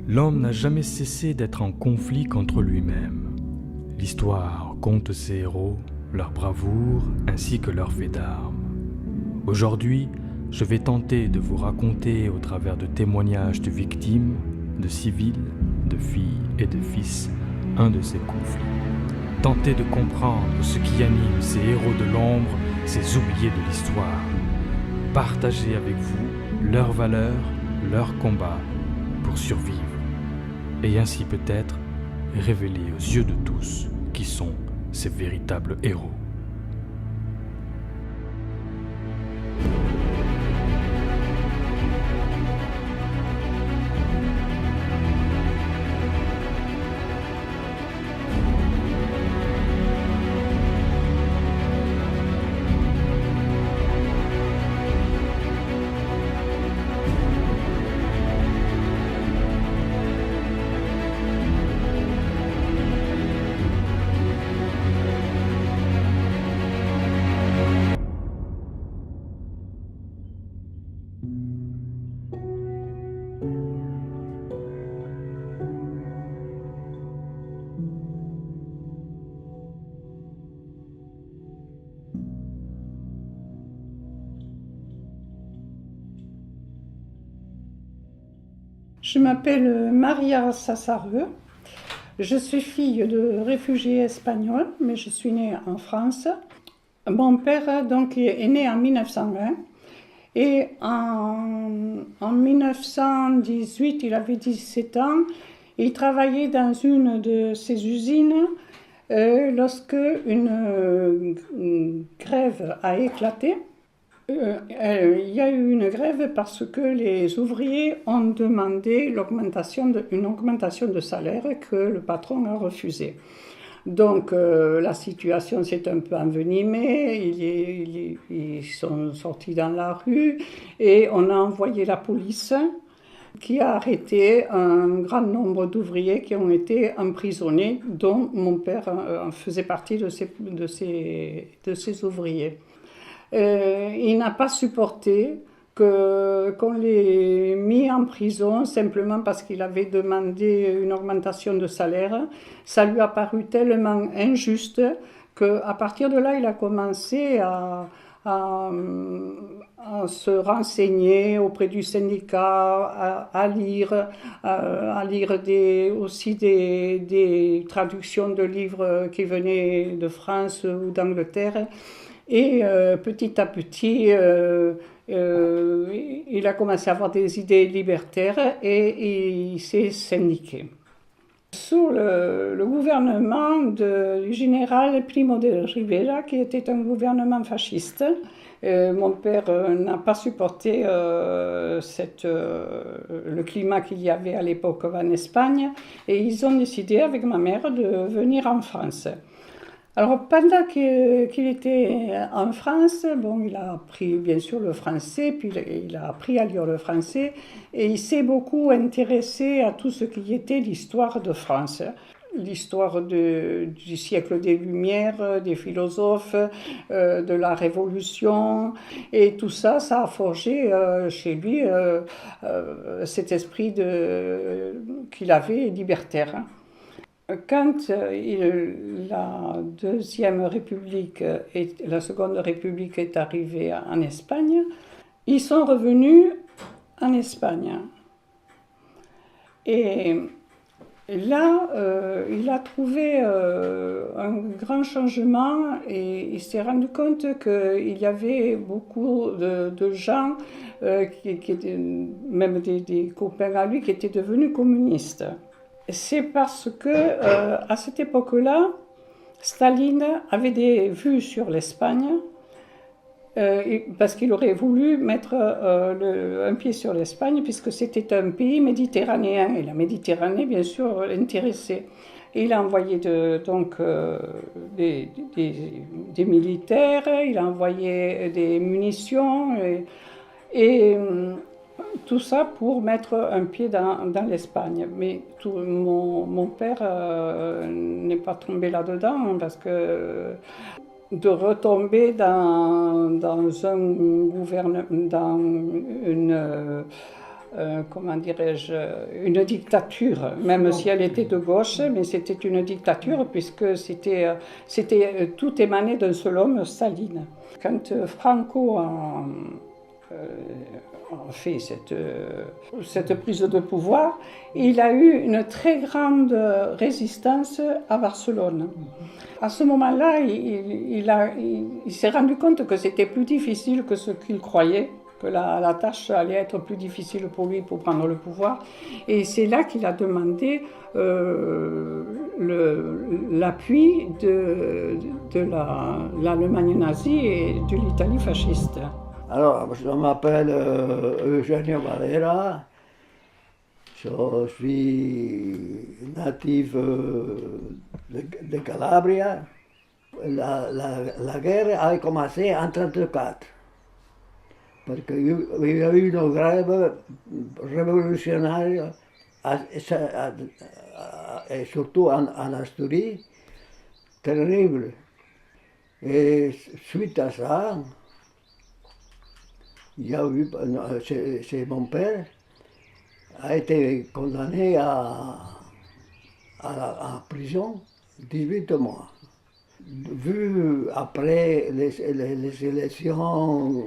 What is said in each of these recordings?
L'homme n'a jamais cessé d'être en conflit contre lui-même. L'histoire compte ses héros, leur bravoure ainsi que leurs faits d'armes. Aujourd'hui, je vais tenter de vous raconter au travers de témoignages de victimes, de civils, de filles et de fils, un de ces conflits. Tenter de comprendre ce qui anime ces héros de l'ombre, ces oubliés de l'histoire. Partager avec vous leurs valeurs, leurs combats pour survivre. Et ainsi peut-être révéler aux yeux de tous qui sont ces véritables héros. Je m'appelle Maria Sassareux. Je suis fille de réfugiés espagnols, mais je suis née en France. Mon père donc, est né en 1901 et en 1918, il avait 17 ans. Il travaillait dans une de ces usines lorsque une grève a éclaté. Il y a eu une grève parce que les ouvriers ont demandé une augmentation de salaire que le patron a refusé. Donc la situation s'est un peu envenimée, ils sont sortis dans la rue et on a envoyé la police qui a arrêté un grand nombre d'ouvriers qui ont été emprisonnés, dont mon père faisait partie de ces ouvriers. Il n'a pas supporté qu'on l'ait mis en prison simplement parce qu'il avait demandé une augmentation de salaire. Ça lui a paru tellement injuste qu'à partir de là, il a commencé à se renseigner auprès du syndicat, à lire aussi des traductions de livres qui venaient de France ou d'Angleterre. Et petit à petit, il a commencé à avoir des idées libertaires et il s'est syndiqué. Sous le gouvernement du général Primo de Rivera, qui était un gouvernement fasciste, mon père n'a pas supporté le climat qu'il y avait à l'époque en Espagne et ils ont décidé avec ma mère de venir en France. Alors, pendant qu'il était en France, il a appris bien sûr le français, puis il a appris à lire le français, et il s'est beaucoup intéressé à tout ce qui était l'histoire de France. L'histoire du siècle des Lumières, des philosophes, de la Révolution, et tout ça, ça a forgé chez lui cet esprit qu'il avait libertaire. Quand la Deuxième République et la Seconde République est arrivée en Espagne, ils sont revenus en Espagne. Et là, il a trouvé un grand changement et il s'est rendu compte qu'il y avait beaucoup de gens, qui étaient, même des copains à lui, qui étaient devenus communistes. C'est parce que à cette époque-là, Staline avait des vues sur l'Espagne, parce qu'il aurait voulu mettre un pied sur l'Espagne, puisque c'était un pays méditerranéen, et la Méditerranée, bien sûr, l'intéressait. Et il a envoyé des militaires, il a envoyé des munitions, et tout ça pour mettre un pied dans l'Espagne. Mais mon père n'est pas tombé là-dedans, parce que de retomber dans un gouvernement, comment dirais-je, une dictature, même si elle était de gauche, mais c'était une dictature puisque tout émanait d'un seul homme, Staline. Quand Franco a fait cette prise de pouvoir, il a eu une très grande résistance à Barcelone. À ce moment-là, il s'est rendu compte que c'était plus difficile que ce qu'il croyait, que la tâche allait être plus difficile pour lui pour prendre le pouvoir. Et c'est là qu'il a demandé l'appui de l'Allemagne nazie et de l'Italie fasciste. Alors, je m'appelle Eugenio Valera, je suis natif de Calabria. La guerre a commencé en 1934, parce qu'il y a eu une grève révolutionnaire, et surtout en Asturie, terrible. Et suite à ça, il y a eu, c'est mon père a été condamné à prison 18 mois. Vu après les élections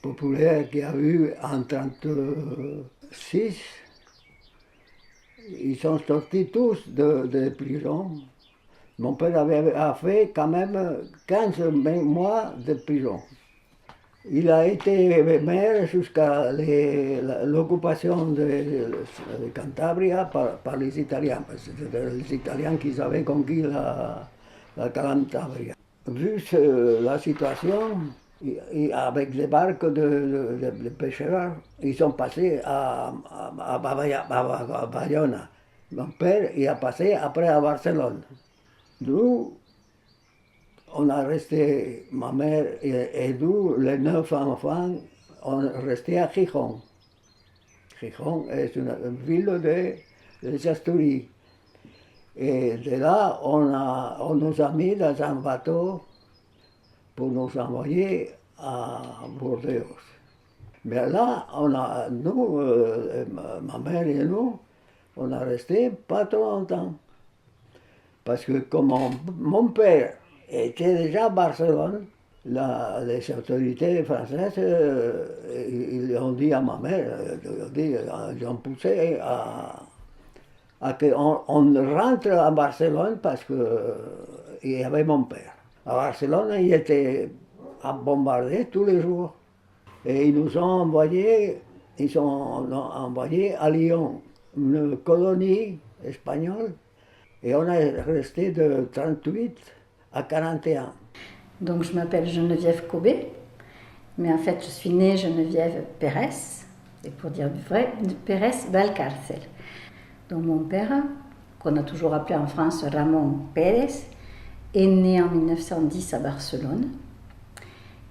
populaires qu'il y a eu en 1936, ils sont sortis tous de prison. Mon père a fait quand même 15 mois de prison. Il a été maire jusqu'à l'occupation de Cantabria par les Italiens, parce que c'était les Italiens qui avaient conquis la Cantabria. Vu la situation, avec les barques de pêcheurs, ils sont passés à Bayona. Mon père y a passé après à Barcelone. Nous, on a resté, ma mère et nous, les 9 enfants, on est resté à Gijón. Gijón est une ville de Asturies. Et de là, on nous a mis dans un bateau pour nous envoyer à Bordeaux. Mais là, nous, ma mère et nous, on a resté pas trop longtemps. Parce que comme mon père était déjà à Barcelone, les autorités françaises, ils ont dit à ma mère, ils ont poussé à qu'on rentre à Barcelone parce qu'il y avait mon père. À Barcelone, il était bombardé tous les jours. Et ils nous ont envoyés à Lyon, une colonie espagnole, et on est resté de 38 à 41. Donc je m'appelle Geneviève Cobé, mais en fait je suis née Geneviève Pérez, et pour dire vrai, Pérez Valcárcel. Donc mon père, qu'on a toujours appelé en France Ramon Pérez, est né en 1910 à Barcelone,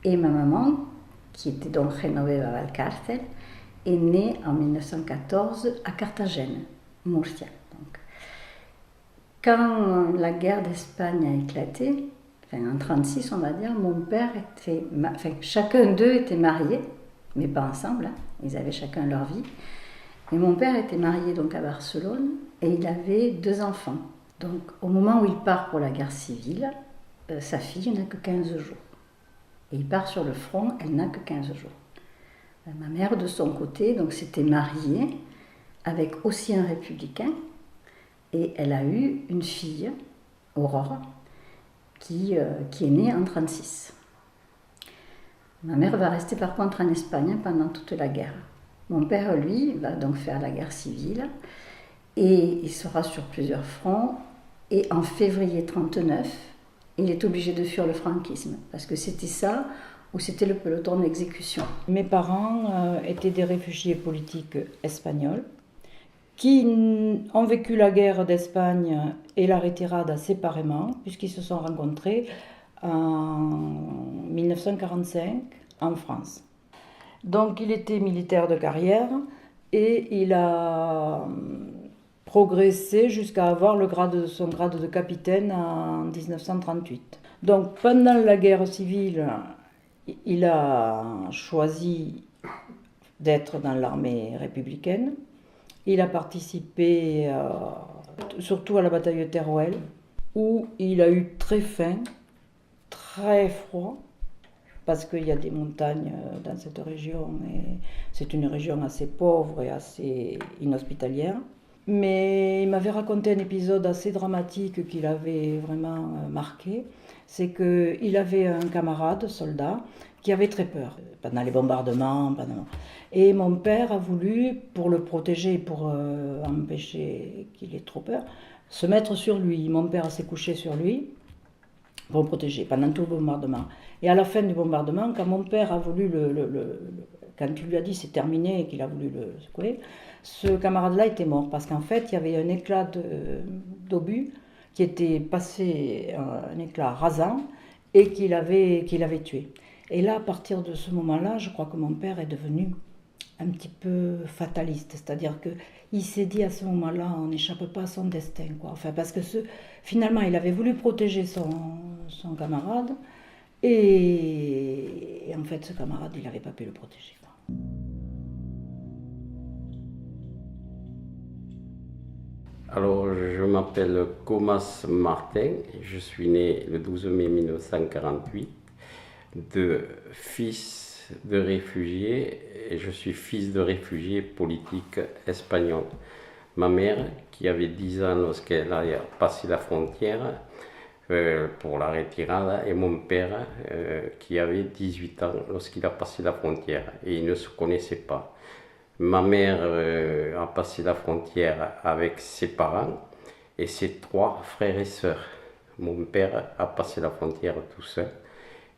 et ma maman, qui était donc Genoveva Valcárcel, est née en 1914 à Carthagène, Murcia. Donc, quand la guerre d'Espagne a éclaté, en 1936 on va dire, mon père était, chacun d'eux était marié, mais pas ensemble, hein, ils avaient chacun leur vie. Mais mon père était marié donc à Barcelone et il avait 2 enfants. Donc au moment où il part pour la guerre civile, sa fille n'a que 15 jours. Et il part sur le front, elle n'a que 15 jours. Ma mère, de son côté, donc s'était mariée avec aussi un républicain et elle a eu une fille, Aurore, qui est née en 1936. Ma mère va rester par contre en Espagne pendant toute la guerre. Mon père, lui, va donc faire la guerre civile et il sera sur plusieurs fronts. Et en février 1939, il est obligé de fuir le franquisme parce que c'était ça ou c'était le peloton d'exécution. Mes parents étaient des réfugiés politiques espagnols qui ont vécu la guerre d'Espagne et la retirada séparément, puisqu'ils se sont rencontrés en 1945 en France. Donc il était militaire de carrière et il a progressé jusqu'à avoir son grade de capitaine en 1938. Donc pendant la guerre civile, il a choisi d'être dans l'armée républicaine. Il a participé surtout à la bataille de Teruel, où il a eu très faim, très froid, parce qu'il y a des montagnes dans cette région, et c'est une région assez pauvre et assez inhospitalière. Mais il m'avait raconté un épisode assez dramatique qui l'avait vraiment marqué. C'est qu'il avait un camarade, soldat, qui avait très peur pendant les bombardements. Et mon père a voulu, pour le protéger, pour empêcher qu'il ait trop peur, se mettre sur lui. Mon père s'est couché sur lui pour le protéger pendant tout le bombardement. Et à la fin du bombardement, quand mon père a voulu quand il lui a dit c'est terminé et qu'il a voulu le secouer, ce camarade-là était mort parce qu'en fait il y avait un éclat d'obus qui était passé, un éclat rasant, et qu'il avait tué. Et là, à partir de ce moment-là, je crois que mon père est devenu un petit peu fataliste, c'est-à-dire qu'il s'est dit à ce moment-là, on n'échappe pas à son destin, quoi. Enfin, parce que finalement, il avait voulu protéger son camarade, et en fait, ce camarade, il n'avait pas pu le protéger, quoi. Alors, je m'appelle Comas Martin, je suis né le 12 mai 1948, fils de réfugiés, et je suis fils de réfugiés politiques espagnols. Ma mère, qui avait 10 ans lorsqu'elle a passé la frontière pour la retirada, et mon père, qui avait 18 ans lorsqu'il a passé la frontière, et ils ne se connaissaient pas. Ma mère a passé la frontière avec ses parents et ses 3 frères et sœurs. Mon père a passé la frontière tout seul.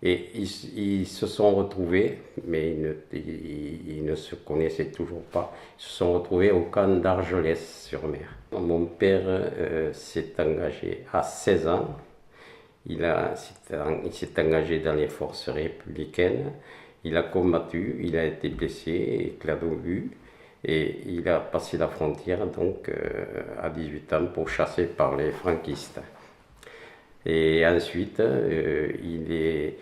Et ils se sont retrouvés, mais ils ne se connaissaient toujours pas, ils se sont retrouvés au camp d'Argelès-sur-Mer. Mon père s'est engagé à 16 ans. Il s'est engagé dans les forces républicaines. Il a combattu, il a été blessé, éclat d'obus, et il a passé la frontière donc à 18 ans pour chasser par les franquistes. Et ensuite, il est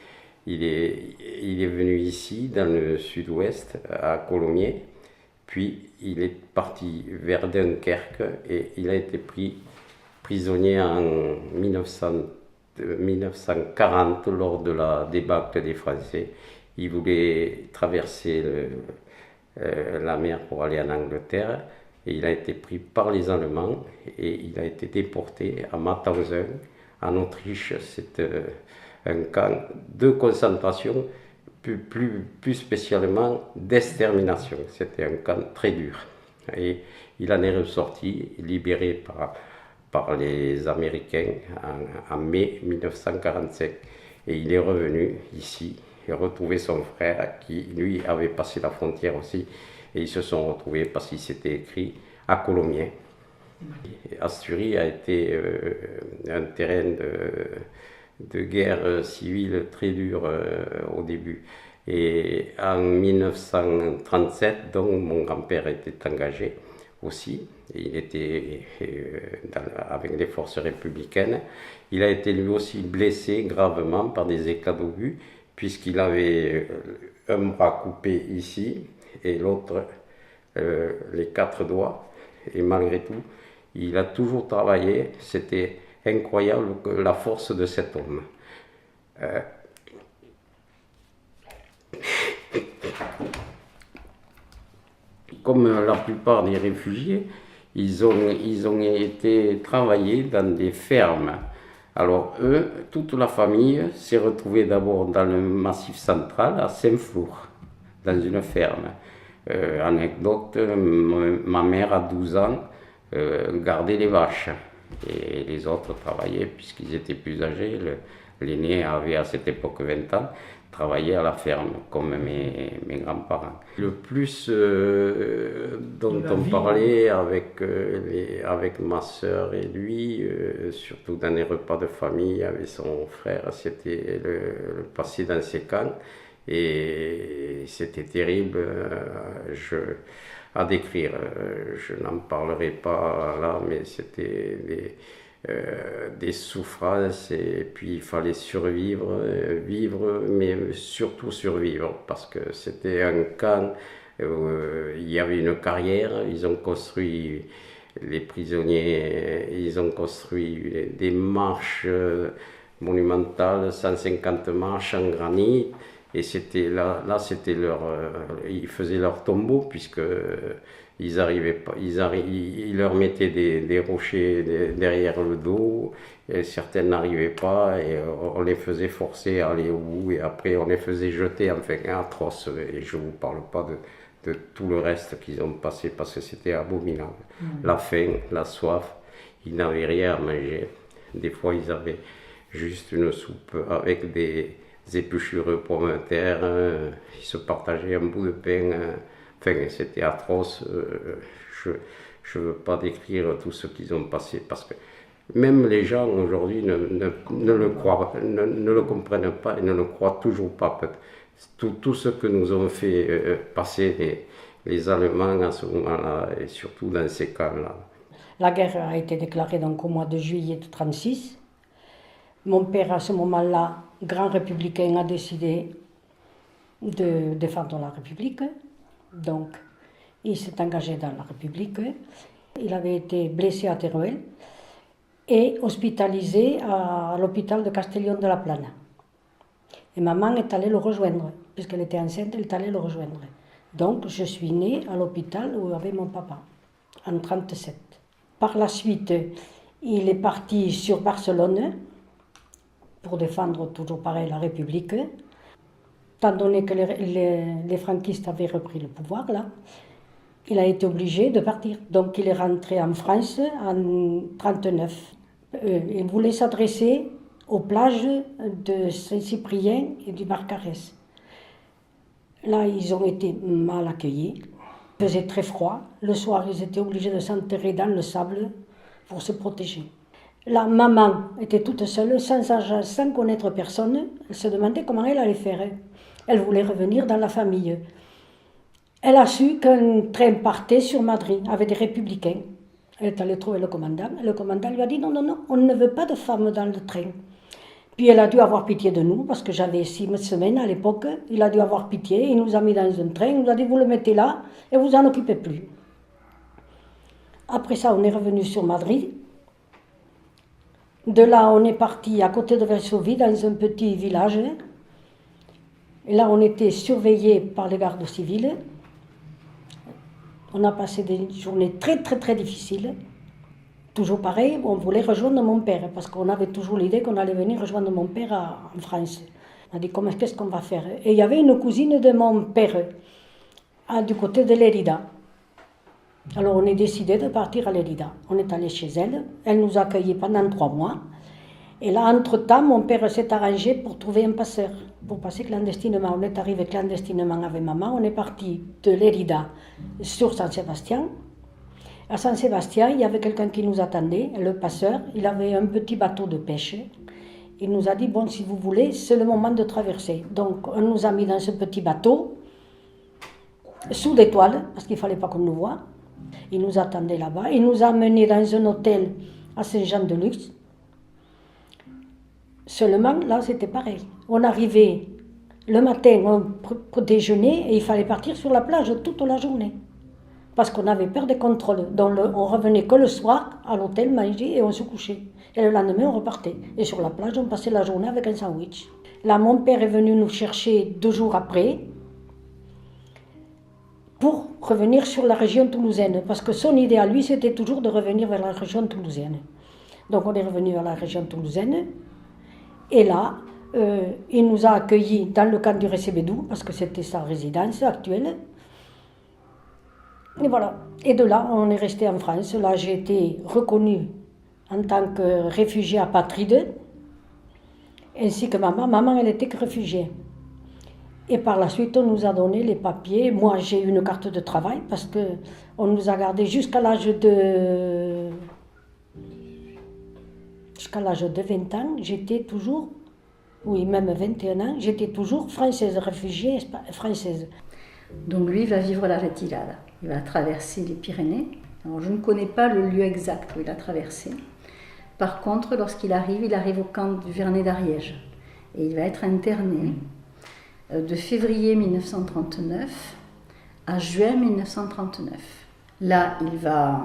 venu ici, dans le sud-ouest, à Colomiers, puis il est parti vers Dunkerque et il a été pris prisonnier en 1940 lors de la débâcle des Français. Il voulait traverser la mer pour aller en Angleterre et il a été pris par les Allemands et il a été déporté à Mauthausen, en Autriche. C'est un camp de concentration, plus spécialement d'extermination. C'était un camp très dur. Et il en est ressorti, libéré par les Américains en mai 1945. Et il est revenu ici et retrouvé son frère qui, lui, avait passé la frontière aussi. Et ils se sont retrouvés parce qu'il s'était écrit à Colomiers. Asturies a été un terrain de guerre civile très dur au début. Et en 1937, donc, mon grand-père était engagé aussi. Il était avec les forces républicaines. Il a été lui aussi blessé gravement par des éclats d'obus, puisqu'il avait un bras coupé ici et l'autre, les 4 doigts. Et malgré tout, il a toujours travaillé. C'était incroyable la force de cet homme. Comme la plupart des réfugiés, ils ont été travailler dans des fermes. Alors eux, toute la famille s'est retrouvée d'abord dans le Massif central, à Saint-Flour, dans une ferme. Anecdote, ma mère à 12 ans gardait les vaches et les autres travaillaient puisqu'ils étaient plus âgés. L'aîné avait à cette époque 20 ans, travaillait à la ferme comme mes grands-parents. Le plus dont on parlait avec ma sœur et lui, surtout dans les repas de famille avec son frère, c'était le passé dans ces camps. Et c'était terrible à décrire. Je n'en parlerai pas là, mais c'était des souffrances, et puis il fallait survivre, vivre, mais surtout survivre, parce que c'était un camp il y avait une carrière, ils ont construit, les prisonniers, ils ont construit des marches monumentales, 150 marches en granit, et c'était là c'était ils faisaient leur tombeau, puisque ils arrivaient pas, ils leur mettaient des rochers derrière le dos, et certains n'arrivaient pas, et on les faisait forcer à aller au bout, et après on les faisait jeter, enfin atroce, et je ne vous parle pas de tout le reste qu'ils ont passé, parce que c'était abominable. La faim, la soif, ils n'avaient rien à manger. Des fois, ils avaient juste une soupe avec des épluchures de pommes de terre, ils se partageaient un bout de pain, enfin, c'était atroce. Je ne veux pas décrire tout ce qu'ils ont passé, parce que même les gens aujourd'hui ne le comprennent pas et ne le croient toujours pas. Tout ce que nous ont fait passer les Allemands à ce moment-là, et surtout dans ces cas-là. La guerre a été déclarée donc au mois de juillet de 1936. Mon père, à ce moment-là, grand républicain, a décidé de défendre la République. Donc, il s'est engagé dans la République. Il avait été blessé à Teruel et hospitalisé à l'hôpital de Castellón de la Plana. Et maman est allée le rejoindre, puisqu'elle était enceinte, elle est allée le rejoindre. Donc, je suis née à l'hôpital où avait mon papa, en 1937. Par la suite, il est parti sur Barcelone pour défendre toujours pareil la République. Étant donné que les franquistes avaient repris le pouvoir, là, il a été obligé de partir. Donc, il est rentré en France en 1939. Il voulait s'adresser aux plages de Saint-Cyprien et du Barcarès. Là, ils ont été mal accueillis. Il faisait très froid. Le soir, ils étaient obligés de s'enterrer dans le sable pour se protéger. La maman était toute seule, sans connaître personne. Elle se demandait comment elle allait faire. Elle voulait revenir dans la famille. Elle a su qu'un train partait sur Madrid avec des républicains. Elle est allée trouver le commandant. Le commandant lui a dit non, on ne veut pas de femmes dans le train. Puis elle a dû avoir pitié de nous, parce que j'avais 6 semaines à l'époque. Il a dû avoir pitié, il nous a mis dans un train, il nous a dit vous le mettez là et vous en occupez plus. Après ça, on est revenu sur Madrid. De là, on est parti à côté de Varsovie, dans un petit village. Et là, on était surveillés par les gardes civils. On a passé des journées très, très, très difficiles. Toujours pareil, on voulait rejoindre mon père, parce qu'on avait toujours l'idée qu'on allait venir rejoindre mon père en France. On a dit, qu'est-ce qu'on va faire? Et il y avait une cousine de mon père, du côté de Lérida. Alors on a décidé de partir à Lérida. On est allé chez elle, elle nous a accueillis pendant 3 mois. Et là, entre-temps, mon père s'est arrangé pour trouver un passeur, pour passer clandestinement. On est arrivé clandestinement avec maman, on est parti de Lérida sur Saint-Sébastien. À Saint-Sébastien, il y avait quelqu'un qui nous attendait, le passeur. Il avait un petit bateau de pêche. Il nous a dit, bon, si vous voulez, c'est le moment de traverser. Donc, on nous a mis dans ce petit bateau, sous des toiles, parce qu'il ne fallait pas qu'on nous voie. Il nous attendait là-bas. Il nous a menés dans un hôtel à Saint-Jean-de-Luz. Seulement, là, c'était pareil. On arrivait le matin pour déjeuner et il fallait partir sur la plage toute la journée. Parce qu'on avait peur des contrôles. Donc on revenait que le soir à l'hôtel manger et on se couchait. Et le lendemain, on repartait. Et sur la plage, on passait la journée avec un sandwich. Là, mon père est venu nous chercher 2 jours après pour revenir sur la région toulousaine. Parce que son idée à lui, c'était toujours de revenir vers la région toulousaine. Donc on est revenu vers la région toulousaine. Et là, il nous a accueillis dans le camp du Recebedou, parce que c'était sa résidence actuelle. Et voilà. Et de là, on est resté en France. Là, j'ai été reconnue en tant que réfugiée apatride, ainsi que maman. Maman, elle était que réfugiée. Et par la suite, on nous a donné les papiers. Moi, j'ai eu une carte de travail, parce qu'on nous a gardés jusqu'à l'âge de 20 ans. J'étais toujours, oui, même 21 ans, j'étais toujours française, réfugiée française. Donc lui va vivre la retirada. Il va traverser les Pyrénées. Alors je ne connais pas le lieu exact où il a traversé. Par contre, lorsqu'il arrive, il arrive au camp du Vernet d'Ariège. Et il va être interné de février 1939 à juin 1939. Là, il va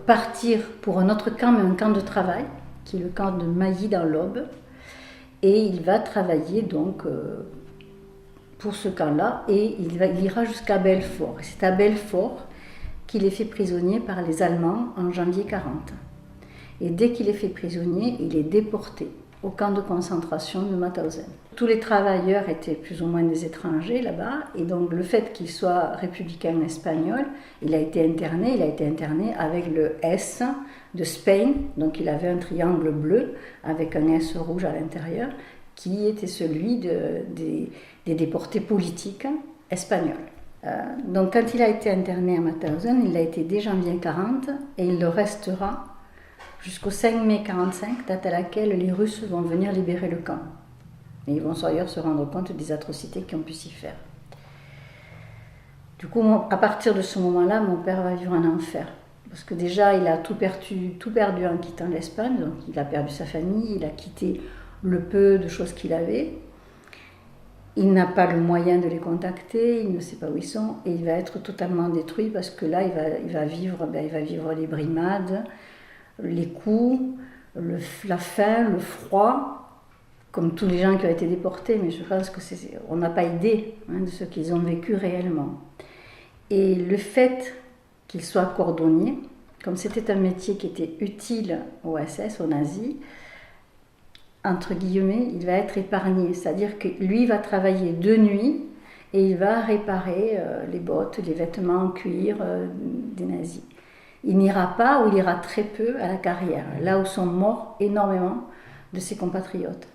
partir pour un autre camp, mais un camp de travail, qui est le camp de Mailly dans l'Aube. Et il va travailler donc pour ce camp-là, et il ira jusqu'à Belfort. Et c'est à Belfort qu'il est fait prisonnier par les Allemands en janvier 40. Et dès qu'il est fait prisonnier, il est déporté au camp de concentration de Mauthausen. Tous les travailleurs étaient plus ou moins des étrangers là-bas, et donc le fait qu'il soit républicain espagnol, il a été interné avec le S de Spain, donc il avait un triangle bleu avec un S rouge à l'intérieur, qui était celui des déportés politiques espagnols. Donc quand il a été interné à Mauthausen, il a été dès janvier 40, et il le restera jusqu'au 5 mai 45, date à laquelle les Russes vont venir libérer le camp. Et ils vont d'ailleurs se rendre compte des atrocités qui ont pu s'y faire. Du coup, à partir de ce moment-là, mon père va vivre un enfer. Parce que déjà, il a tout perdu en quittant l'Espagne. Donc, il a perdu sa famille, il a quitté le peu de choses qu'il avait. Il n'a pas le moyen de les contacter, il ne sait pas où ils sont. Et il va être totalement détruit parce que là, il va vivre les brimades, les coups, la faim, le froid, comme tous les gens qui ont été déportés, mais je pense qu'on n'a pas idée de ce qu'ils ont vécu réellement. Et le fait qu'il soit cordonnier, comme c'était un métier qui était utile au SS, aux nazis, entre guillemets, il va être épargné. C'est-à-dire que lui va travailler de nuit et il va réparer les bottes, les vêtements en cuir des nazis. Il n'ira pas, ou il ira très peu, à la carrière, là où sont morts énormément de ses compatriotes.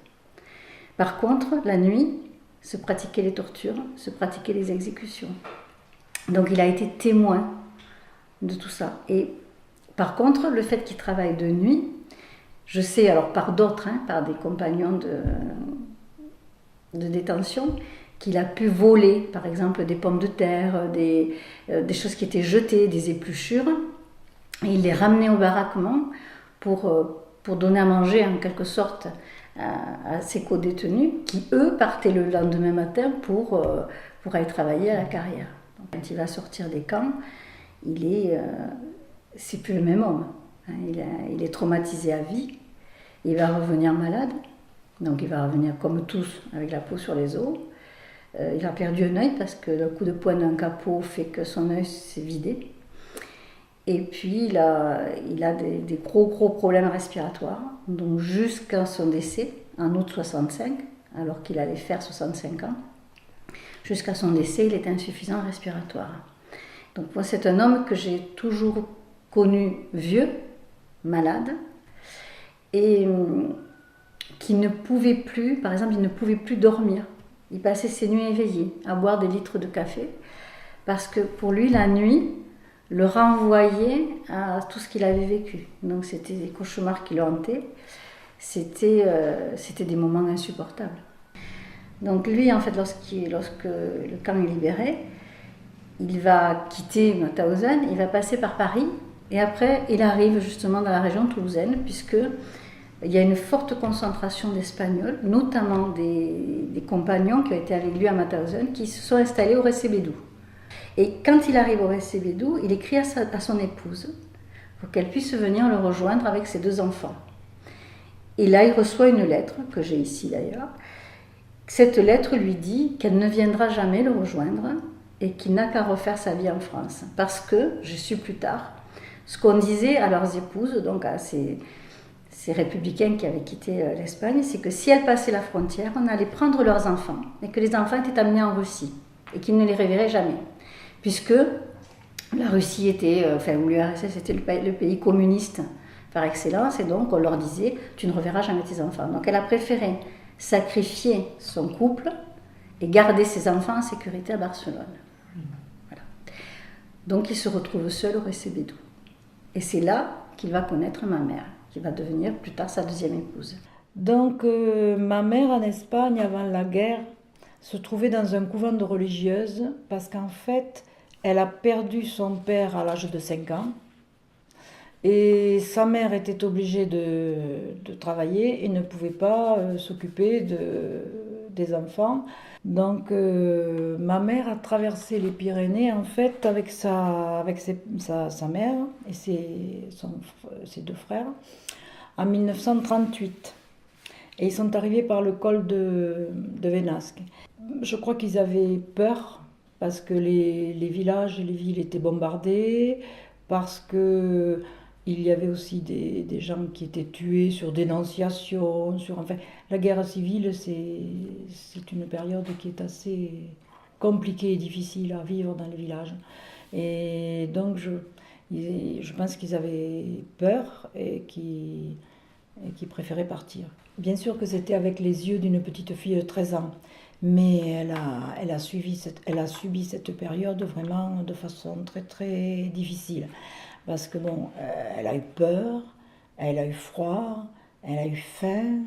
Par contre, la nuit, se pratiquaient les tortures, se pratiquaient les exécutions. Donc il a été témoin de tout ça. Et par contre, le fait qu'il travaille de nuit, je sais, alors par d'autres, par des compagnons de détention, qu'il a pu voler, par exemple, des pommes de terre, des choses qui étaient jetées, des épluchures, et il les ramenait au baraquement pour donner à manger, en quelque sorte, à ses co-détenus, qui, eux, partaient le lendemain matin pour aller travailler à la carrière. Donc, quand il va sortir des camps, c'est plus le même homme. Il est traumatisé à vie, il va revenir malade, donc il va revenir comme tous, avec la peau sur les os. Il a perdu un œil parce que le coup de poing d'un capot fait que son œil s'est vidé. Et puis il a des gros problèmes respiratoires, donc jusqu'à son décès, en août 65, alors qu'il allait faire 65 ans, jusqu'à son décès, il est insuffisant respiratoire. Donc moi, c'est un homme que j'ai toujours connu vieux, malade, et qui ne pouvait plus, par exemple, il ne pouvait plus dormir. Il passait ses nuits éveillé, à boire des litres de café, parce que pour lui, la nuit le renvoyait à tout ce qu'il avait vécu. Donc c'était des cauchemars qui le hantaient, c'était des moments insupportables. Donc lui, en fait, lorsque le camp est libéré, il va quitter Mauthausen, il va passer par Paris, et après il arrive justement dans la région toulousaine, puisqu'il y a une forte concentration d'Espagnols, notamment des compagnons qui ont été avec lui à Mauthausen, qui se sont installés au Recebedú. Et quand il arrive au Recebedú, il écrit à son épouse pour qu'elle puisse venir le rejoindre avec ses 2 enfants. Et là, il reçoit une lettre, que j'ai ici d'ailleurs. Cette lettre lui dit qu'elle ne viendra jamais le rejoindre et qu'il n'a qu'à refaire sa vie en France. Parce que, j'ai su plus tard, ce qu'on disait à leurs épouses, donc à ces républicains qui avaient quitté l'Espagne, c'est que si elles passaient la frontière, on allait prendre leurs enfants et que les enfants étaient amenés en Russie et qu'ils ne les reverraient jamais. Puisque la Russie était, ou l'URSS était le pays communiste par excellence, et donc on leur disait « tu ne reverras jamais tes enfants ». Donc elle a préféré sacrifier son couple et garder ses enfants en sécurité à Barcelone. Voilà. Donc il se retrouve seul au Recebedú. Et c'est là qu'il va connaître ma mère, qui va devenir plus tard sa 2e épouse. Donc ma mère en Espagne, avant la guerre, se trouvait dans un couvent de religieuses parce qu'en fait, elle a perdu son père à l'âge de 5 ans et sa mère était obligée de travailler et ne pouvait pas s'occuper des enfants. Donc ma mère a traversé les Pyrénées en fait avec sa mère et ses deux frères en 1938. Et ils sont arrivés par le col de Vénasque. Je crois qu'ils avaient peur parce que les villages et les villes étaient bombardés, parce que il y avait aussi des gens qui étaient tués sur dénonciation. Enfin, la guerre civile, c'est une période qui est assez compliquée et difficile à vivre dans les villages. Et donc, je pense qu'ils avaient peur et qui préféraient partir. Bien sûr que c'était avec les yeux d'une petite fille de 13 ans, mais elle a subi cette période vraiment de façon très très difficile. Parce que bon, elle a eu peur, elle a eu froid, elle a eu faim,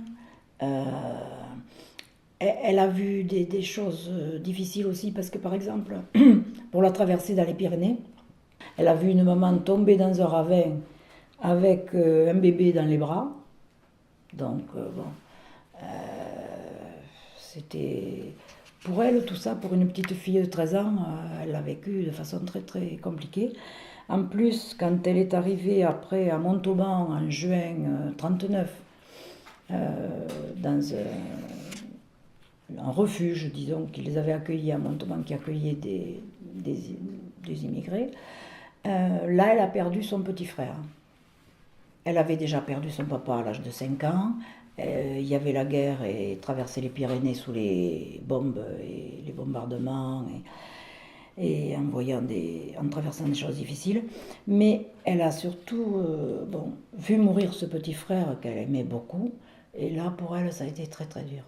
elle a vu des choses difficiles aussi, parce que par exemple, pour la traversée dans les Pyrénées, elle a vu une maman tomber dans un ravin avec un bébé dans les bras. Donc c'était pour elle tout ça, pour une petite fille de 13 ans, elle l'a vécu de façon très très compliquée. En plus, quand elle est arrivée après à Montauban en juin 1939, dans un refuge, disons, qui les avait accueillis à Montauban, qui accueillait des immigrés, là elle a perdu son petit frère. Elle avait déjà perdu son papa à l'âge de 5 ans. Il y avait la guerre et traversait les Pyrénées sous les bombes et les bombardements et en traversant des choses difficiles. Mais elle a surtout vu mourir ce petit frère qu'elle aimait beaucoup. Et là, pour elle, ça a été très très dur.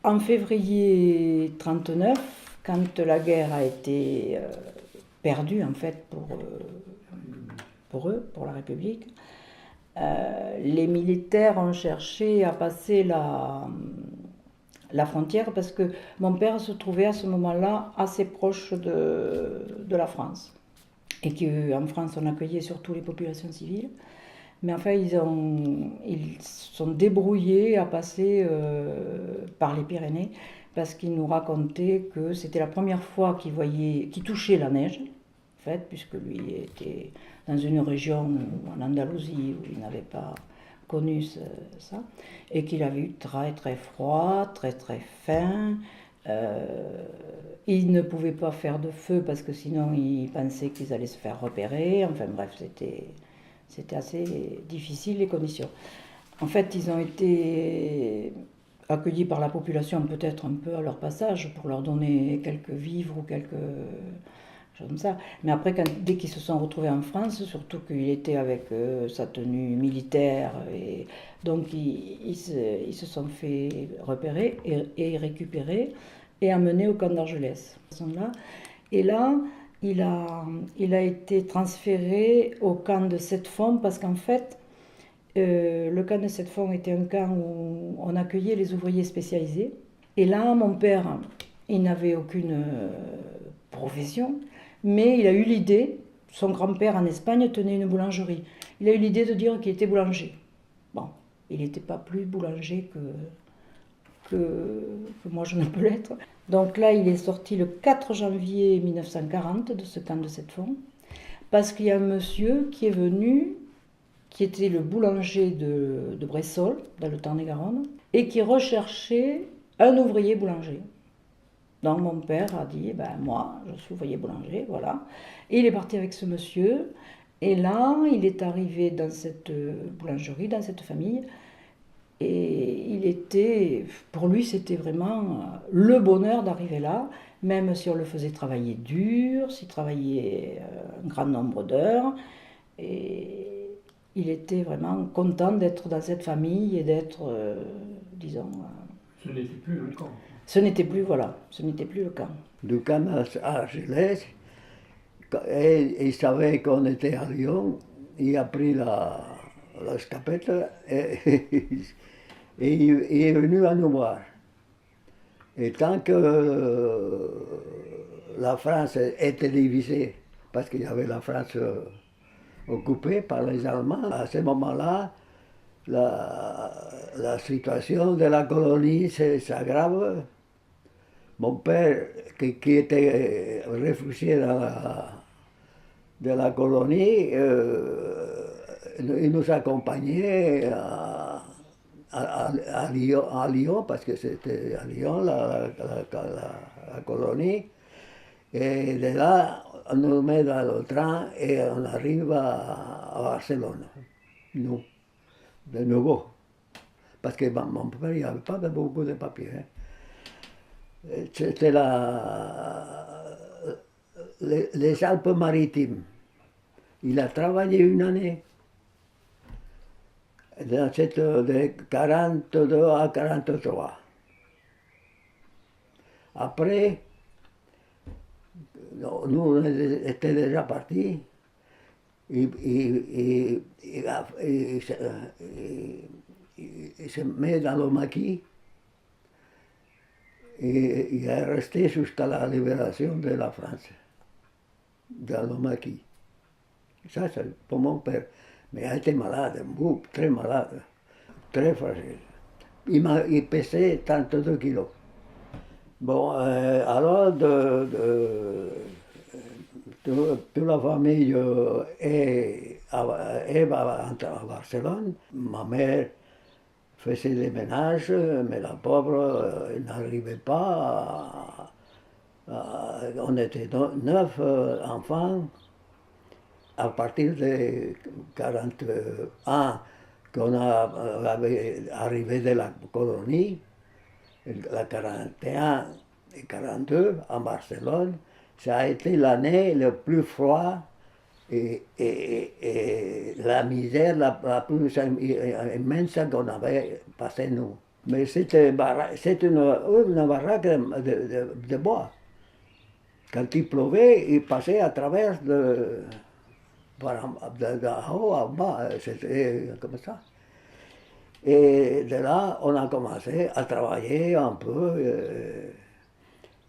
En février 1939, quand la guerre a été perdue en fait pour eux, pour la République, les militaires ont cherché à passer la frontière parce que mon père se trouvait à ce moment-là assez proche de la France. Et qu'en France, on accueillait surtout les populations civiles. Mais enfin, ils sont débrouillés à passer par les Pyrénées parce qu'ils nous racontaient que c'était la première fois qu'ils touchaient la neige, en fait, puisque lui était dans une région en Andalousie où il n'avait pas connu ça, et qu'il avait eu très très froid, très très faim. Il ne pouvait pas faire de feu parce que sinon il pensait qu'ils allaient se faire repérer. Enfin bref, c'était assez difficile les conditions. En fait, ils ont été accueillis par la population peut-être un peu à leur passage pour leur donner quelques vivres ou quelques choses comme ça. Mais après, dès qu'ils se sont retrouvés en France, surtout qu'il était avec sa tenue militaire, et donc ils se sont fait repérer et récupérer et amener au camp d'Argelès. Et là, il a été transféré au camp de Sept-Fonds parce qu'en fait, le camp de Sept-Fonds était un camp où on accueillait les ouvriers spécialisés. Et là, mon père, il n'avait aucune profession, mais il a eu l'idée, son grand-père en Espagne tenait une boulangerie, il a eu l'idée de dire qu'il était boulanger. Bon, il n'était pas plus boulanger que moi je ne peux l'être. Donc là, il est sorti le 4 janvier 1940 de ce camp de Sept-Fonds, parce qu'il y a un monsieur qui est venu, qui était le boulanger de Bressol, dans le Tarn-et-Garonne, et qui recherchait un ouvrier boulanger. Donc mon père a dit, moi, je suis ouvrier boulanger, voilà. Et il est parti avec ce monsieur, et là, il est arrivé dans cette boulangerie, dans cette famille, et pour lui, c'était vraiment le bonheur d'arriver là, même si on le faisait travailler dur, s'il travaillait un grand nombre d'heures, et il était vraiment content d'être dans cette famille et d'être, disons... Ce n'était plus le camp. Ce n'était plus le camp. Du camp à Argelès, il savait qu'on était à Lyon, il a pris la escapette et il est venu à nous voir. Et tant que la France était divisée, parce qu'il y avait la France occupée par les Allemands, à ce moment-là, la situation de la colonie s'aggrave Mon père, qui était réfugié de la colonie, il nous accompagnait à Lyon, parce que c'était à Lyon la colonie. Et de là, on nous met dans le train et on arrive à Barcelone, nous, de nouveau. Parce que mon père, il n'y avait pas beaucoup de papiers. Hein. C'était les Alpes-Maritimes. Il a travaillé une année. De 42 à 43. Après, nous, on était déjà partis. Il se met dans le maquis. Et il est resté jusqu'à la libération de la France, dans le maquis. Ça, c'est pour mon père. Mais il a été malade, très malade, très fragile. Il pesait 32 kilos. Bon, alors, toute la famille est à Barcelone. Ma mère faisait des ménages, mais la pauvre n'arrivait pas. On était 9 enfants. À partir de 41, qu'on avait arrivé de la colonie, la 41 et 42 à Barcelone, ça a été l'année la plus froide et la misère la plus immense qu'on avait passée nous. Mais c'était une baraque de bois. Quand il pleuvait, il passait à travers de haut à bas, c'était comme ça. Et de là, on a commencé à travailler un peu.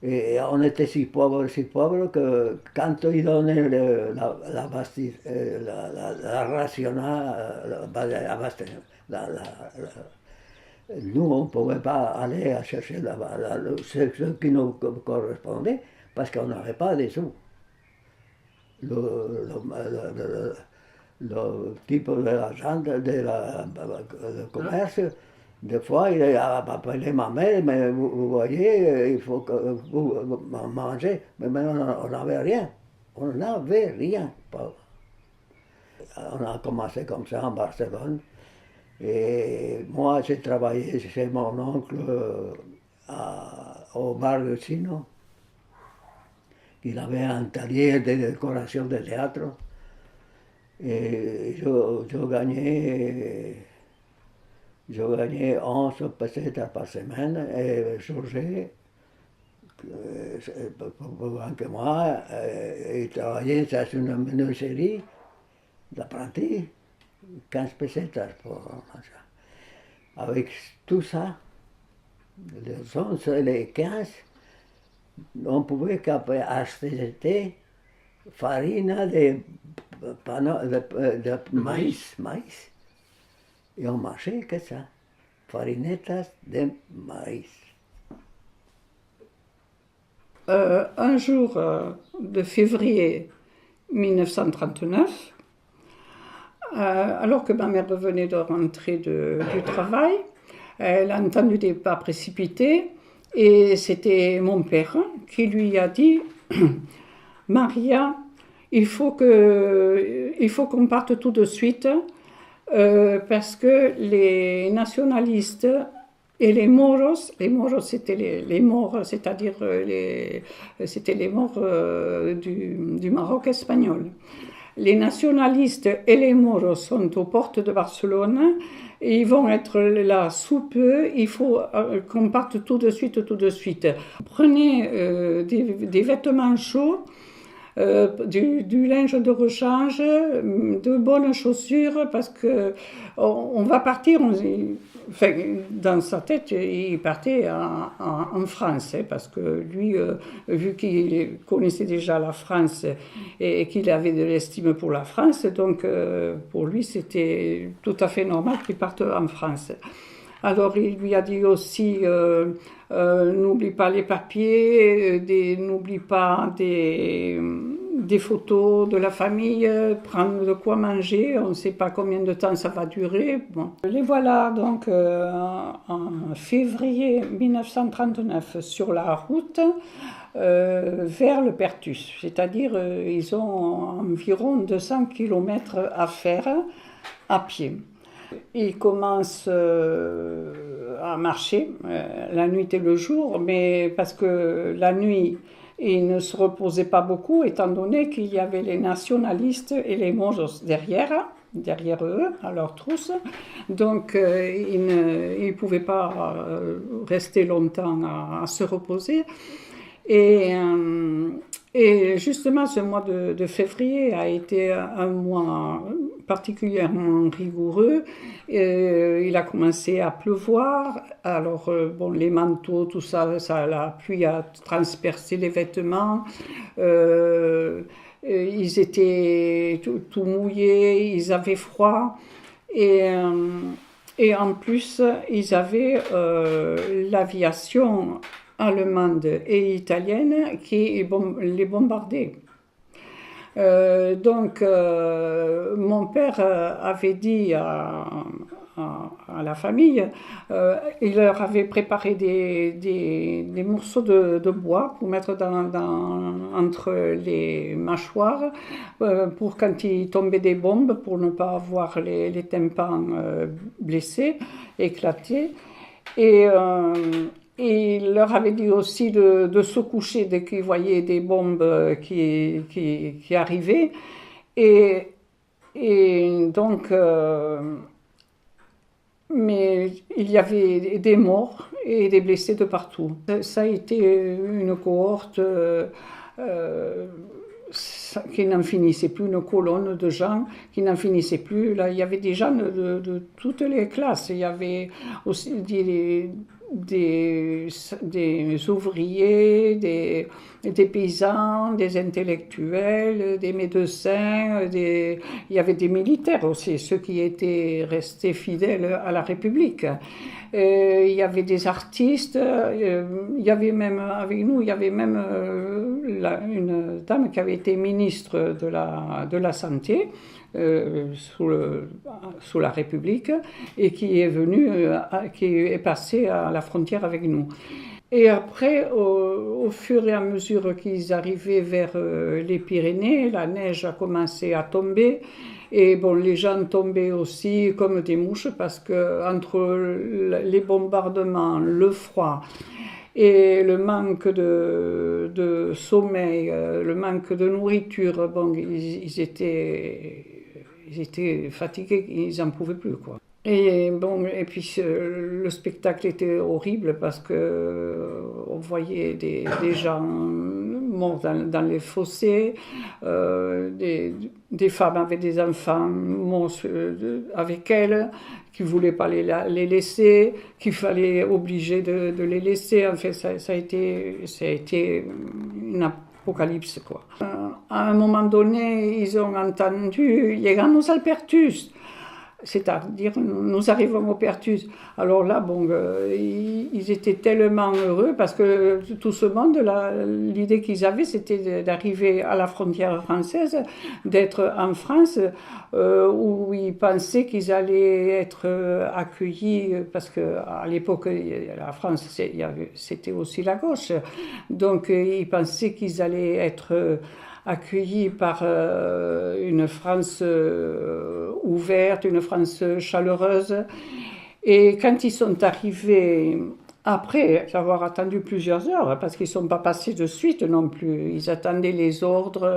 Et on était si pauvres que quand ils donnaient la ration, nous, on ne pouvait pas aller chercher ce qui nous correspondait parce qu'on n'avait pas de sous. Le type de l'agent de commerce, des fois, il a appelé ma mère, mais vous voyez, il faut que vous mangez. Mais on n'avait rien. On n'avait rien. On a commencé comme ça en Barcelone. Et moi, j'ai travaillé chez mon oncle au bar de Chino. Il avait un atelier de décoration de théâtre. Et je gagnais 11 pesetas par semaine et Georges, plus grand que moi, il travaillait dans une menuiserie d'apprenti, 15 pesetas pour manger. Avec tout ça, les 11 et les 15, on pouvait acheter farine de maïs. Et on mangeait que ça, farinetas de maïs. Un jour de février 1939, alors que ma mère revenait de rentrer du travail, elle a entendu des pas précipités et c'était mon père qui lui a dit « Maria, il faut qu'on parte tout de suite parce que les nationalistes et les moros c'était les morts, c'est-à-dire c'était les morts du Maroc espagnol. Les nationalistes et les moros sont aux portes de Barcelone, et ils vont être là sous peu, il faut qu'on parte tout de suite. Prenez des vêtements chauds, du linge de rechange, de bonnes chaussures, parce que on va partir. Enfin, dans sa tête, il partait en France, parce que lui, vu qu'il connaissait déjà la France et qu'il avait de l'estime pour la France, donc pour lui, c'était tout à fait normal qu'il parte en France. Alors il lui a dit aussi n'oublie pas les papiers, n'oublie pas des photos de la famille, prendre de quoi manger, on ne sait pas combien de temps ça va durer. Bon. Les voilà donc en février 1939 sur la route vers le Perthus, c'est-à-dire ils ont environ 200 km à faire à pied. Ils commencent à marcher la nuit et le jour, mais parce que la nuit, ils ne se reposaient pas beaucoup, étant donné qu'il y avait les nationalistes et les mojos derrière eux, à leur trousse. Donc, ils ne pouvaient pas rester longtemps à se reposer. Et justement, ce mois de février a été un mois particulièrement rigoureux. Il a commencé à pleuvoir. Alors, bon, les manteaux, tout ça, la pluie a transpercé les vêtements. Ils étaient tout mouillés, ils avaient froid. Et en plus, ils avaient l'aviation allemande et italienne qui les bombardaient. Donc, mon père avait dit à la famille, il leur avait préparé des morceaux de bois pour mettre entre les mâchoires, pour quand il tombait des bombes, pour ne pas avoir les tympans blessés, éclatés. Et il leur avait dit aussi de se coucher dès qu'ils voyaient des bombes qui arrivaient. Et donc, mais il y avait des morts et des blessés de partout. Ça a été une cohorte qui n'en finissait plus, une colonne de gens qui n'en finissait plus. Là, il y avait des gens de toutes les classes. Il y avait aussi des ouvriers, des paysans, des intellectuels, des médecins, il y avait des militaires aussi, ceux qui étaient restés fidèles à la République. Il y avait des artistes, il y avait même, avec nous, il y avait même une dame qui avait été ministre de la Santé, sous la République, et qui est venue, qui est passée à la frontière avec nous. Et après, au fur et à mesure qu'ils arrivaient vers les Pyrénées, la neige a commencé à tomber. Et bon, les gens tombaient aussi comme des mouches parce que entre les bombardements, le froid et le manque de sommeil, le manque de nourriture, bon, ils étaient fatigués, ils n'en pouvaient plus, quoi. Et bon, et puis le spectacle était horrible parce que on voyait des gens morts dans les fossés, des femmes avec des enfants morts avec elles, qui ne voulaient pas les laisser, qu'il fallait obliger de les laisser. Enfin, ça a été une apocalypse, quoi. À un moment donné, ils ont entendu « Llegamos al Perthus ». C'est-à-dire, nous arrivons au Perthus. Alors là, bon, ils étaient tellement heureux parce que tout ce monde, l'idée qu'ils avaient, c'était d'arriver à la frontière française, d'être en France, où ils pensaient qu'ils allaient être accueillis, parce qu'à l'époque, la France, c'était aussi la gauche. Donc, ils pensaient qu'ils allaient être accueillis par une France ouverte, une France chaleureuse. Et quand ils sont arrivés, après avoir attendu plusieurs heures, parce qu'ils ne sont pas passés de suite non plus, ils attendaient les ordres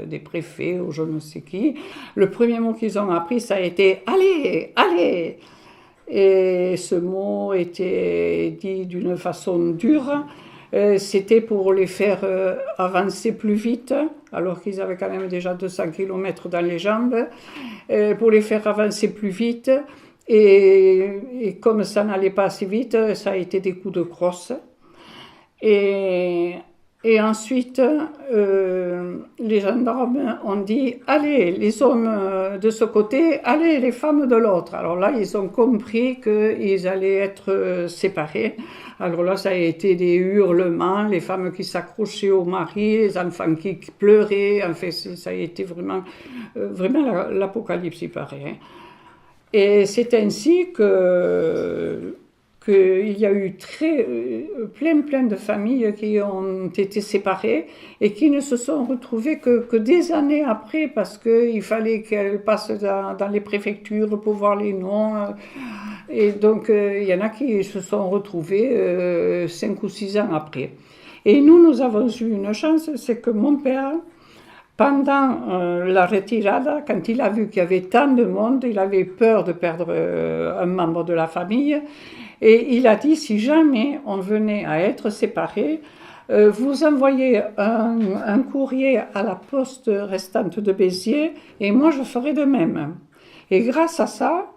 des préfets ou je ne sais qui, le premier mot qu'ils ont appris, ça a été « Allez, allez !» Et ce mot était dit d'une façon dure. C'était pour les faire avancer plus vite, alors qu'ils avaient quand même déjà 200 km dans les jambes, pour les faire avancer plus vite. Et comme ça n'allait pas assez vite, ça a été des coups de crosse. Et Et ensuite, les gendarmes ont dit « Allez, les hommes de ce côté, allez, les femmes de l'autre ». Alors là, ils ont compris qu'ils allaient être séparés. Alors là, ça a été des hurlements, les femmes qui s'accrochaient au mari, les enfants qui pleuraient. En fait, ça a été vraiment l'apocalypse, il paraît. Hein. Et c'est ainsi qu'il y a eu plein de familles qui ont été séparées et qui ne se sont retrouvées que des années après, parce qu'il fallait qu'elles passent dans les préfectures pour voir les noms. Et donc, il y en a qui se sont retrouvées 5 ou 6 ans après. Et nous avons eu une chance, c'est que mon père, pendant la retirada, quand il a vu qu'il y avait tant de monde, il avait peur de perdre un membre de la famille. Et il a dit, si jamais on venait à être séparés, vous envoyez un courrier à la poste restante de Béziers et moi je ferai de même. Et grâce à ça,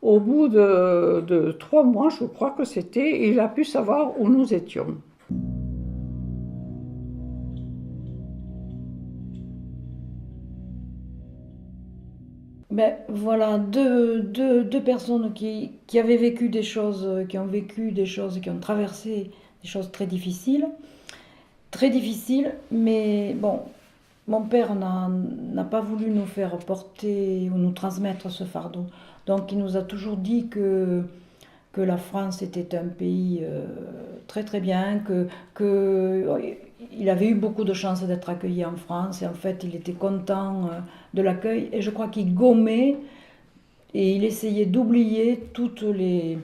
au bout de 3 mois, je crois que c'était, il a pu savoir où nous étions. Ben, voilà, deux personnes qui avaient vécu des choses, qui ont traversé des choses très difficiles, mais bon, mon père n'a pas voulu nous faire porter ou nous transmettre ce fardeau. Donc il nous a toujours dit que la France était un pays très très bien, qu'il avait eu beaucoup de chance d'être accueilli en France et en fait il était content de l'accueil et je crois qu'il gommait et il essayait d'oublier toutes les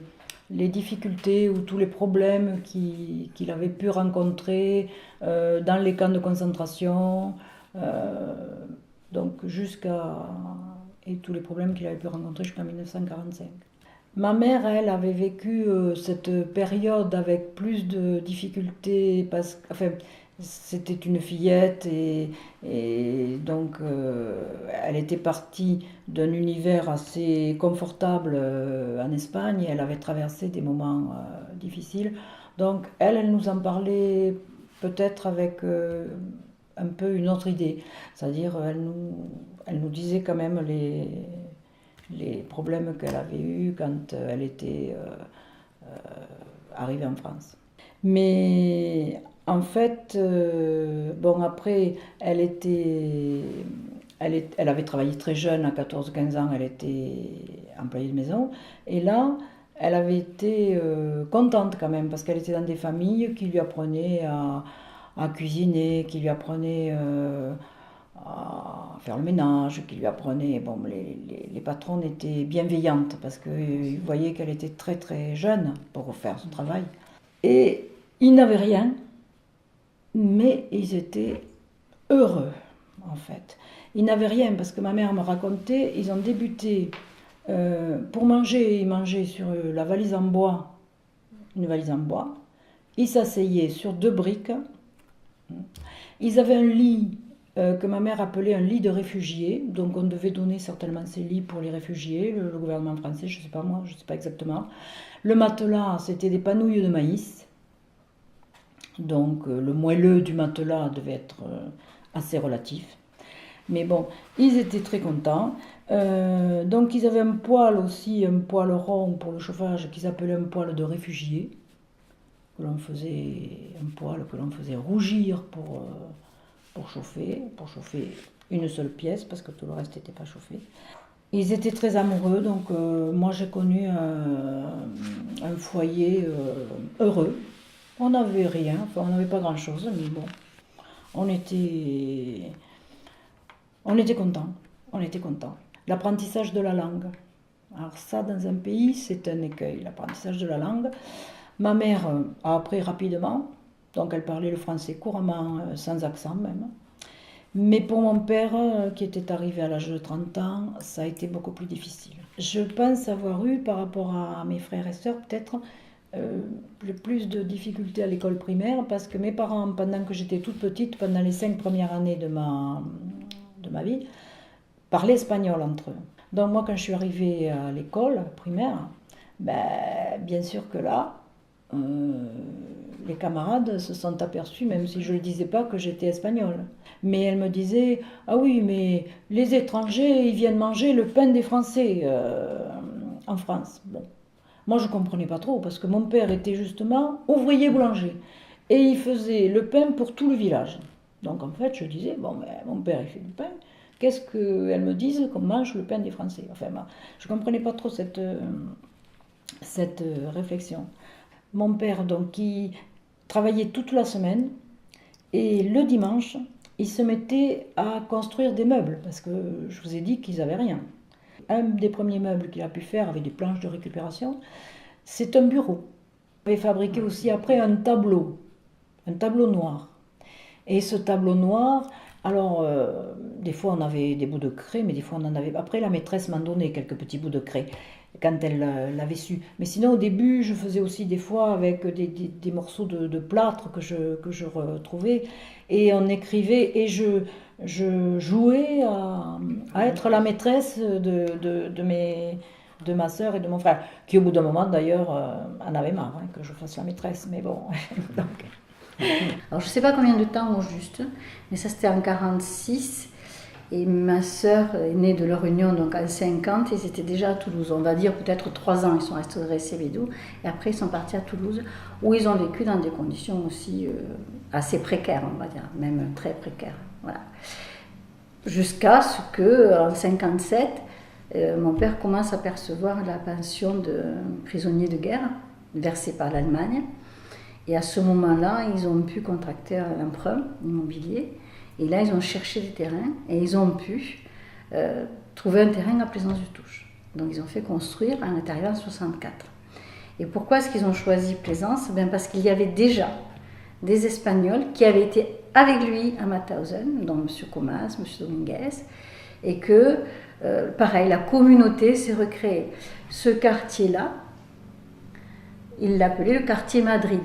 difficultés ou tous les problèmes qu'il avait pu rencontrer dans les camps de concentration, donc et tous les problèmes qu'il avait pu rencontrer jusqu'en 1945. Ma mère, elle, avait vécu cette période avec plus de difficultés, c'était une fillette et donc elle était partie d'un univers assez confortable en Espagne et elle avait traversé des moments difficiles. Donc elle nous en parlait peut-être avec un peu une autre idée, c'est-à-dire elle nous disait quand même les problèmes qu'elle avait eus quand elle était arrivée en France. Mais en fait, bon après, elle avait travaillé très jeune, à 14-15 ans, elle était employée de maison. Et là, elle avait été contente quand même, parce qu'elle était dans des familles qui lui apprenaient à cuisiner, qui lui apprenaient à faire le ménage, qui lui apprenaient... Bon, les patronnes étaient bienveillantes, parce qu'ils voyaient qu'elle était très très jeune pour faire son travail. Et ils n'avaient rien, mais ils étaient heureux, en fait. Ils n'avaient rien, parce que ma mère me racontait, ils ont débuté pour manger, ils mangeaient sur la valise en bois, une valise en bois. Ils s'asseyaient sur 2 briques. Ils avaient un lit que ma mère appelait un lit de réfugiés, donc on devait donner certainement ces lits pour les réfugiés, le gouvernement français, je ne sais pas moi, je ne sais pas exactement. Le matelas, c'était des panouilles de maïs, donc le moelleux du matelas devait être assez relatif. Mais bon, ils étaient très contents. Donc ils avaient un poêle aussi, un poêle rond pour le chauffage qu'ils appelaient un poêle de réfugiés, que l'on faisait rougir pour chauffer une seule pièce parce que tout le reste n'était pas chauffé. Ils étaient très amoureux, donc moi j'ai connu un foyer heureux. On n'avait rien, enfin on n'avait pas grand chose, mais bon, on était contents. L'apprentissage de la langue. Alors ça, dans un pays, c'est un écueil, l'apprentissage de la langue. Ma mère a appris rapidement, donc elle parlait le français couramment, sans accent même. Mais pour mon père, qui était arrivé à l'âge de 30 ans, ça a été beaucoup plus difficile. Je pense avoir eu, par rapport à mes frères et sœurs, peut-être le plus de difficultés à l'école primaire, parce que mes parents, pendant que j'étais toute petite, pendant les 5 premières années de ma vie, parlaient espagnol entre eux. Donc moi, quand je suis arrivée à l'école primaire, bien sûr que là, les camarades se sont aperçus, même si je ne le disais pas, que j'étais espagnole. Mais elle me disait, ah oui, mais les étrangers, ils viennent manger le pain des Français en France. Bon. Moi, je ne comprenais pas trop, parce que mon père était justement ouvrier boulanger. Et il faisait le pain pour tout le village. Donc en fait, je disais, bon, ben, mon père, il fait du pain. Qu'est-ce qu'elles me disent qu'on mange le pain des Français? Enfin, je ne comprenais pas trop cette réflexion. Mon père, donc, il travaillait toute la semaine, et le dimanche, il se mettait à construire des meubles, parce que je vous ai dit qu'ils n'avaient rien. Un des premiers meubles qu'il a pu faire avec des planches de récupération, c'est un bureau. Il avait fabriqué aussi après un tableau noir. Et ce tableau noir, alors des fois on avait des bouts de craie, mais des fois on en avait. Après la maîtresse m'en donnait quelques petits bouts de craie quand elle l'avait su. Mais sinon au début je faisais aussi des fois avec des morceaux de plâtre que je retrouvais, et on écrivait, et je jouais à être la maîtresse de ma sœur et de mon frère, qui au bout d'un moment d'ailleurs en avait marre que je fasse la maîtresse, mais bon. Donc. Alors je ne sais pas combien de temps au juste, mais ça c'était en 1946, et ma sœur est née de leur union donc en 1950, et ils étaient déjà à Toulouse, on va dire peut-être 3 ans, ils sont restés au Recévédou, et après ils sont partis à Toulouse, où ils ont vécu dans des conditions aussi assez précaires, on va dire, même très précaires, voilà. Jusqu'à ce qu'en 1957, mon père commence à percevoir la pension de prisonnier de guerre versée par l'Allemagne. Et à ce moment-là, ils ont pu contracter un emprunt immobilier. Et là, ils ont cherché des terrains et ils ont pu trouver un terrain à Plaisance-du-Touche. Donc, ils ont fait construire à l'intérieur en 1964. Et pourquoi est-ce qu'ils ont choisi Plaisance? Ben parce qu'il y avait déjà des Espagnols qui avaient été avec lui à Mauthausen, dont M. Comas, M. Dominguez, et que, pareil, la communauté s'est recréée. Ce quartier-là, ils l'appelaient le quartier Madrid.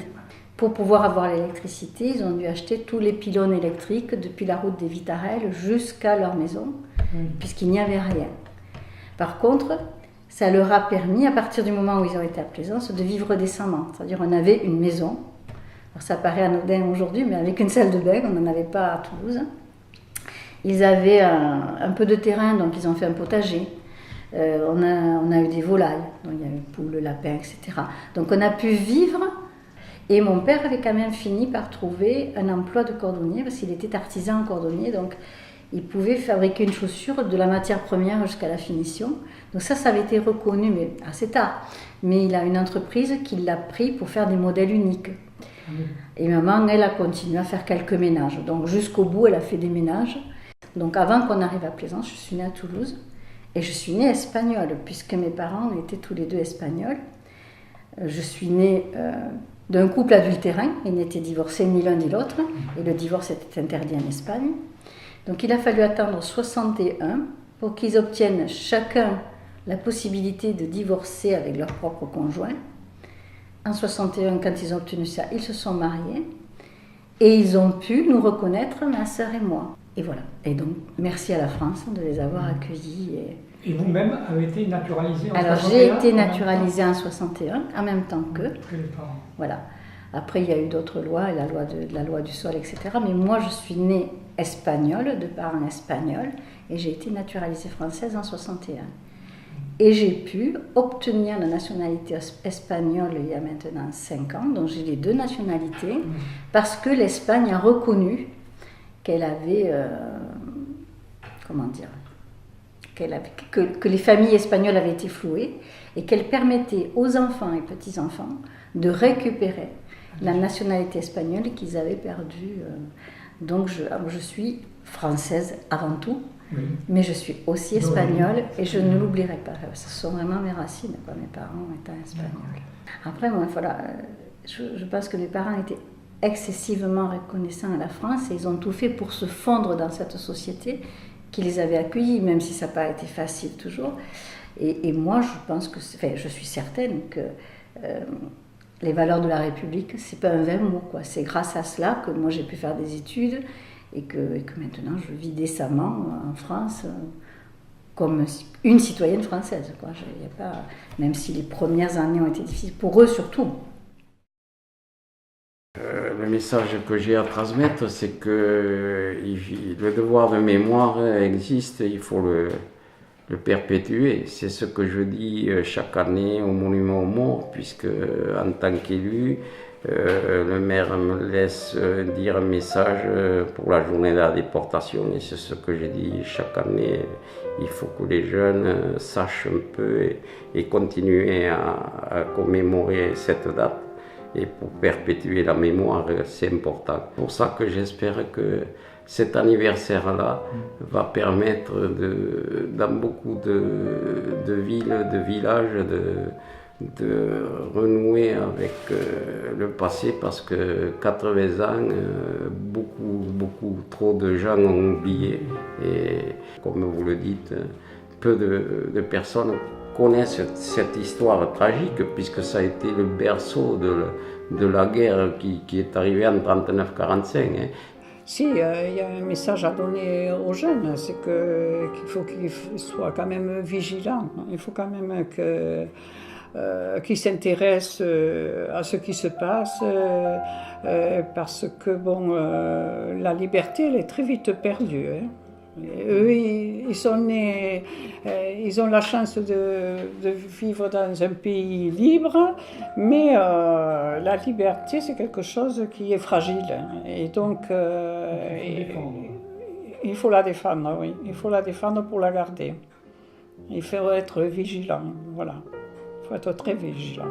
Pour pouvoir avoir l'électricité, ils ont dû acheter tous les pylônes électriques depuis la route des Vitarelles jusqu'à leur maison, puisqu'il n'y avait rien. Par contre, ça leur a permis, à partir du moment où ils ont été à Plaisance, de vivre décemment. C'est-à-dire on avait une maison, alors ça paraît anodin aujourd'hui, mais avec une salle de bain, on n'en avait pas à Toulouse. Ils avaient un peu de terrain, donc ils ont fait un potager. On a eu des volailles, donc il y a eu poules, lapins, etc. Donc on a pu vivre. Et mon père avait quand même fini par trouver un emploi de cordonnier, parce qu'il était artisan cordonnier, donc il pouvait fabriquer une chaussure de la matière première jusqu'à la finition. Donc ça avait été reconnu, mais assez tard. Mais il a une entreprise qui l'a pris pour faire des modèles uniques. Et maman, elle a continué à faire quelques ménages. Donc jusqu'au bout, elle a fait des ménages. Donc avant qu'on arrive à Plaisance, je suis née à Toulouse. Et je suis née espagnole, puisque mes parents étaient tous les deux espagnols. Je suis née d'un couple adultérin, ils n'étaient divorcés ni l'un ni l'autre, et le divorce était interdit en Espagne. Donc il a fallu attendre 61 pour qu'ils obtiennent chacun la possibilité de divorcer avec leur propre conjoint. En 61, quand ils ont obtenu ça, ils se sont mariés, et ils ont pu nous reconnaître, ma sœur et moi. Et voilà. Et donc, merci à la France de les avoir accueillis. Et vous-même avez été naturalisée en 61? Alors, j'ai été naturalisée en 61, en même temps que les parents. Voilà. Après, il y a eu d'autres lois, la loi du sol, etc. Mais moi, je suis née espagnole, de parents espagnols, et j'ai été naturalisée française en 61. Et j'ai pu obtenir la nationalité espagnole il y a maintenant 5 ans, donc j'ai les 2 nationalités, parce que l'Espagne a reconnu qu'elle avait, que les familles espagnoles avaient été flouées, et qu'elle permettait aux enfants et petits-enfants de récupérer la nationalité espagnole qu'ils avaient perdue. Donc je suis française avant tout, mais je suis aussi espagnole, et je ne l'oublierai pas. Ce sont vraiment mes racines, quoi, mes parents étant espagnols. Après, moi, voilà, je pense que mes parents étaient excessivement reconnaissants à la France, et ils ont tout fait pour se fondre dans cette société qui les avait accueillis, même si ça n'a pas été facile toujours. Et moi, je pense que, je suis certaine que les valeurs de la République, c'est pas un vain mot, quoi. C'est grâce à cela que moi j'ai pu faire des études, et que maintenant je vis décemment en France comme une citoyenne française, quoi. Y a pas, même si les premières années ont été difficiles, pour eux surtout. Le message que j'ai à transmettre, c'est que le devoir de mémoire existe, il faut le perpétuer. C'est ce que je dis chaque année au Monument aux Morts, puisque en tant qu'élu, le maire me laisse dire un message pour la journée de la déportation, et c'est ce que je dis chaque année. Il faut que les jeunes sachent un peu et continuer à commémorer cette date. Et pour perpétuer la mémoire, c'est important. C'est pour ça que j'espère que cet anniversaire-là va permettre dans beaucoup de villes, de villages, de renouer avec le passé, parce que 80 ans, beaucoup trop de gens ont oublié. Et comme vous le dites, peu de personnes connaissent cette histoire tragique, puisque ça a été le berceau de la guerre qui est arrivée en 39-45. Hein. Si, il y a un message à donner aux jeunes, c'est qu'il faut qu'ils soient quand même vigilants. Il faut quand même qu'ils s'intéressent à ce qui se passe, parce que bon, la liberté, elle est très vite perdue. Hein. Eux, ils sont nés, ils ont la chance de vivre dans un pays libre, mais la liberté, c'est quelque chose qui est fragile. Et donc, il faut la défendre, oui. Il faut la défendre pour la garder. Il faut être vigilant, voilà. Il faut être très vigilant.